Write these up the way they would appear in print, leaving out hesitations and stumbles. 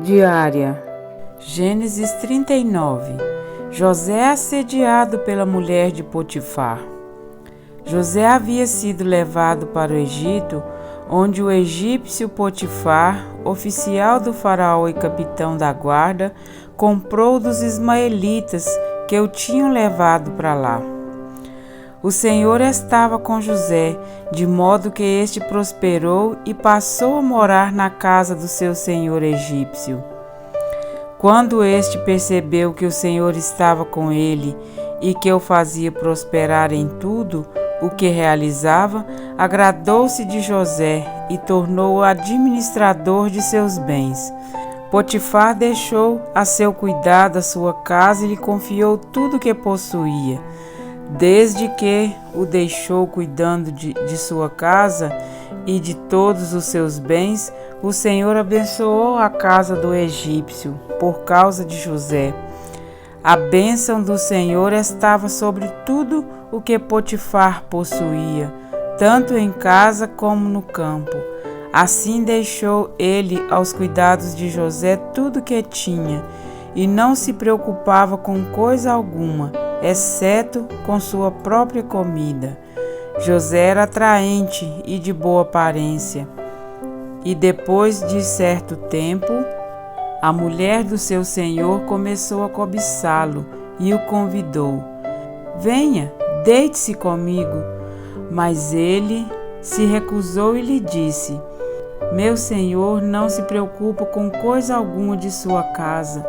Diária. Gênesis 39. José assediado pela mulher de Potifar. José havia sido levado para o Egito, onde o egípcio Potifar, oficial do faraó e capitão da guarda, comprou dos ismaelitas que o tinham levado para lá. O Senhor estava com José, de modo que este prosperou e passou a morar na casa do seu senhor egípcio. Quando este percebeu que o Senhor estava com ele e que o fazia prosperar em tudo o que realizava, agradou-se de José e tornou-o administrador de seus bens. Potifar deixou a seu cuidado a sua casa e lhe confiou tudo o que possuía. Desde que o deixou cuidando de sua casa e de todos os seus bens, o Senhor abençoou a casa do egípcio por causa de José. A bênção do Senhor estava sobre tudo o que Potifar possuía, tanto em casa como no campo. Assim deixou ele aos cuidados de José tudo o que tinha, e não se preocupava com coisa alguma, exceto com sua própria comida. José era atraente e de boa aparência. E depois de certo tempo, a mulher do seu senhor começou a cobiçá-lo e o convidou: "Venha, deite-se comigo." Mas ele se recusou e lhe disse: "Meu senhor não se preocupa com coisa alguma de sua casa,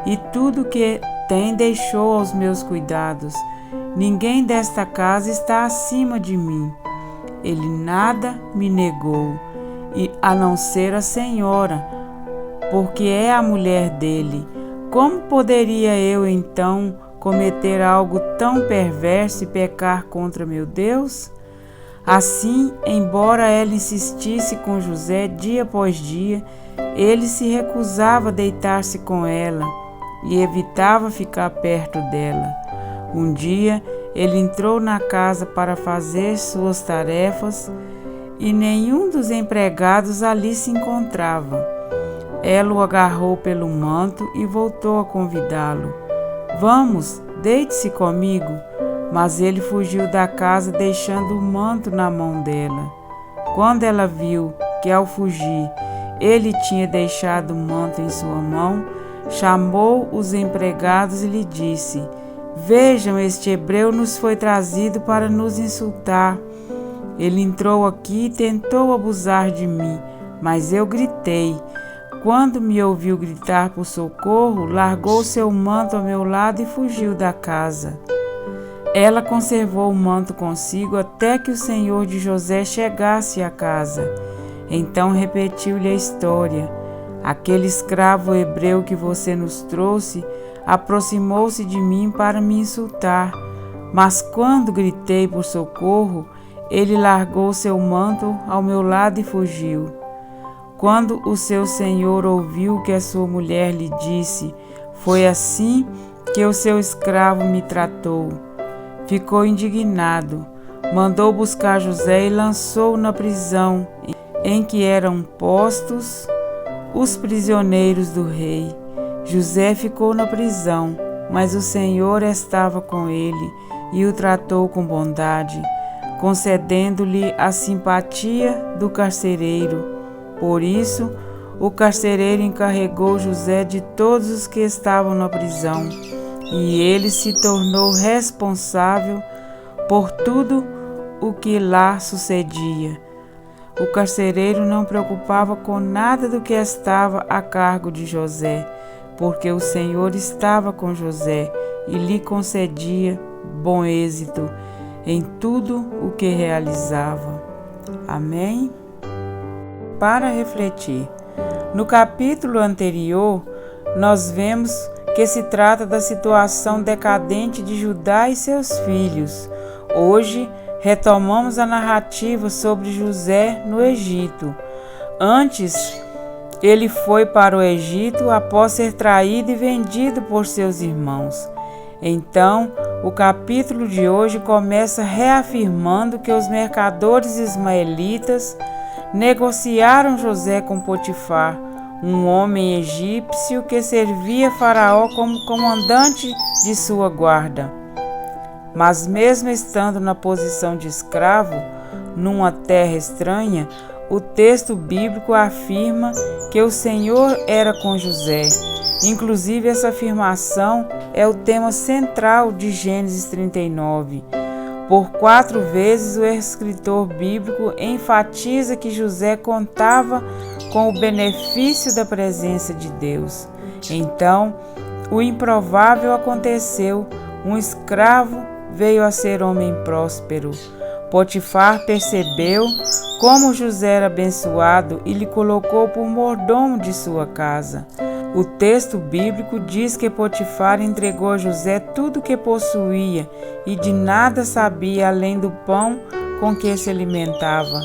e tudo que tem deixou aos meus cuidados. Ninguém desta casa está acima de mim." Ele nada me negou, a não ser a senhora, porque é a mulher dele. Como poderia eu então cometer algo tão perverso e pecar contra meu Deus? Assim, embora ela insistisse com José dia após dia, ele se recusava a deitar-se com ela e evitava ficar perto dela. Um dia, ele entrou na casa para fazer suas tarefas e nenhum dos empregados ali se encontrava. Ela o agarrou pelo manto e voltou a convidá-lo: "Vamos, deite-se comigo." Mas ele fugiu da casa, deixando o manto na mão dela. Quando ela viu que, ao fugir, ele tinha deixado o manto em sua mão, chamou os empregados e lhe disse: "Vejam, este hebreu nos foi trazido para nos insultar. Ele entrou aqui e tentou abusar de mim, mas eu gritei. Quando me ouviu gritar por socorro, largou seu manto ao meu lado e fugiu da casa." Ela conservou o manto consigo até que o senhor de José chegasse à casa. Então repetiu-lhe a história: "Aquele escravo hebreu que você nos trouxe aproximou-se de mim para me insultar, mas quando gritei por socorro, ele largou seu manto ao meu lado e fugiu." Quando o seu senhor ouviu que a sua mulher lhe disse: "Foi assim que o seu escravo me tratou", ficou indignado. Mandou buscar José e lançou-o na prisão em que eram postos os prisioneiros do rei. José ficou na prisão, mas o Senhor estava com ele e o tratou com bondade, concedendo-lhe a simpatia do carcereiro. Por isso, o carcereiro encarregou José de todos os que estavam na prisão, e ele se tornou responsável por tudo o que lá sucedia. O carcereiro não preocupava com nada do que estava a cargo de José, porque o Senhor estava com José e lhe concedia bom êxito em tudo o que realizava. Amém? Para refletir, no capítulo anterior, nós vemos que se trata da situação decadente de Judá e seus filhos. Hoje, retomamos a narrativa sobre José no Egito. Antes, ele foi para o Egito após ser traído e vendido por seus irmãos. Então, o capítulo de hoje começa reafirmando que os mercadores ismaelitas negociaram José com Potifar, um homem egípcio que servia Faraó como comandante de sua guarda. Mas mesmo estando na posição de escravo, numa terra estranha, o texto bíblico afirma que o Senhor era com José. Inclusive, essa afirmação é o tema central de Gênesis 39. Por 4 vezes, o escritor bíblico enfatiza que José contava com o benefício da presença de Deus. Então, o improvável aconteceu: um escravo veio a ser homem próspero. Potifar percebeu como José era abençoado e lhe colocou por mordomo de sua casa. O texto bíblico diz que Potifar entregou a José tudo o que possuía e de nada sabia além do pão com que se alimentava.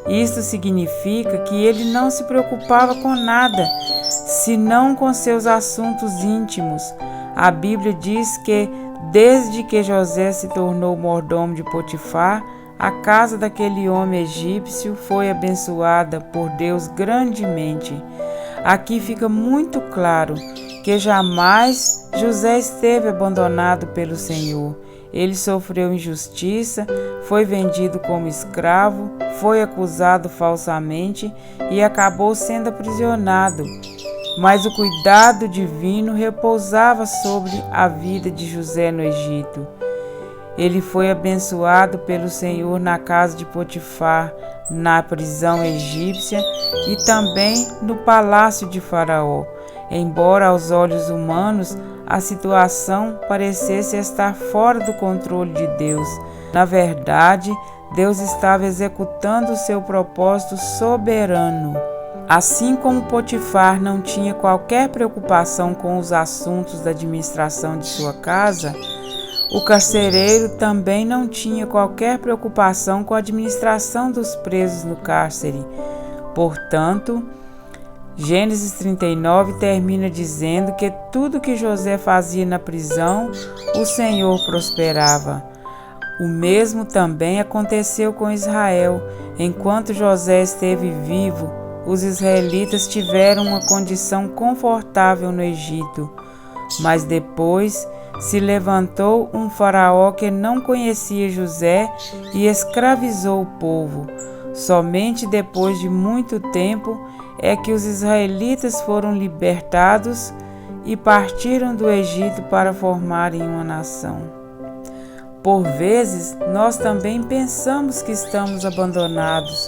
Isto significa que ele não se preocupava com nada, senão com seus assuntos íntimos. A Bíblia diz que, desde que José se tornou mordomo de Potifar, a casa daquele homem egípcio foi abençoada por Deus grandemente. Aqui fica muito claro que jamais José esteve abandonado pelo Senhor. Ele sofreu injustiça, foi vendido como escravo, foi acusado falsamente e acabou sendo aprisionado. Mas o cuidado divino repousava sobre a vida de José no Egito. Ele foi abençoado pelo Senhor na casa de Potifar, na prisão egípcia e também no palácio de Faraó. Embora aos olhos humanos a situação parecesse estar fora do controle de Deus, na verdade, Deus estava executando o seu propósito soberano. Assim como Potifar não tinha qualquer preocupação com os assuntos da administração de sua casa, o carcereiro também não tinha qualquer preocupação com a administração dos presos no cárcere. Portanto, Gênesis 39 termina dizendo que tudo que José fazia na prisão, o Senhor prosperava. O mesmo também aconteceu com Israel. Enquanto José esteve vivo, os israelitas tiveram uma condição confortável no Egito. Mas depois se levantou um faraó que não conhecia José e escravizou o povo. Somente depois de muito tempo é que os israelitas foram libertados e partiram do Egito para formarem uma nação. Por vezes, nós também pensamos que estamos abandonados,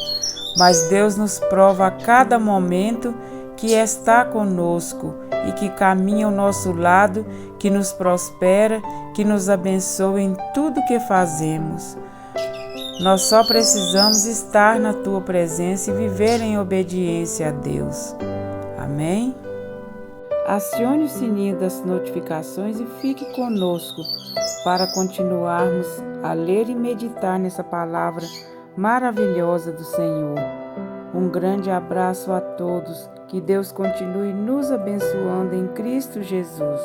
mas Deus nos prova a cada momento que está conosco e que caminha ao nosso lado, que nos prospera, que nos abençoa em tudo que fazemos. Nós só precisamos estar na Tua presença e viver em obediência a Deus. Amém? Acione o sininho das notificações e fique conosco para continuarmos a ler e meditar nessa palavra maravilhosa do Senhor. Um grande abraço a todos. Que Deus continue nos abençoando em Cristo Jesus.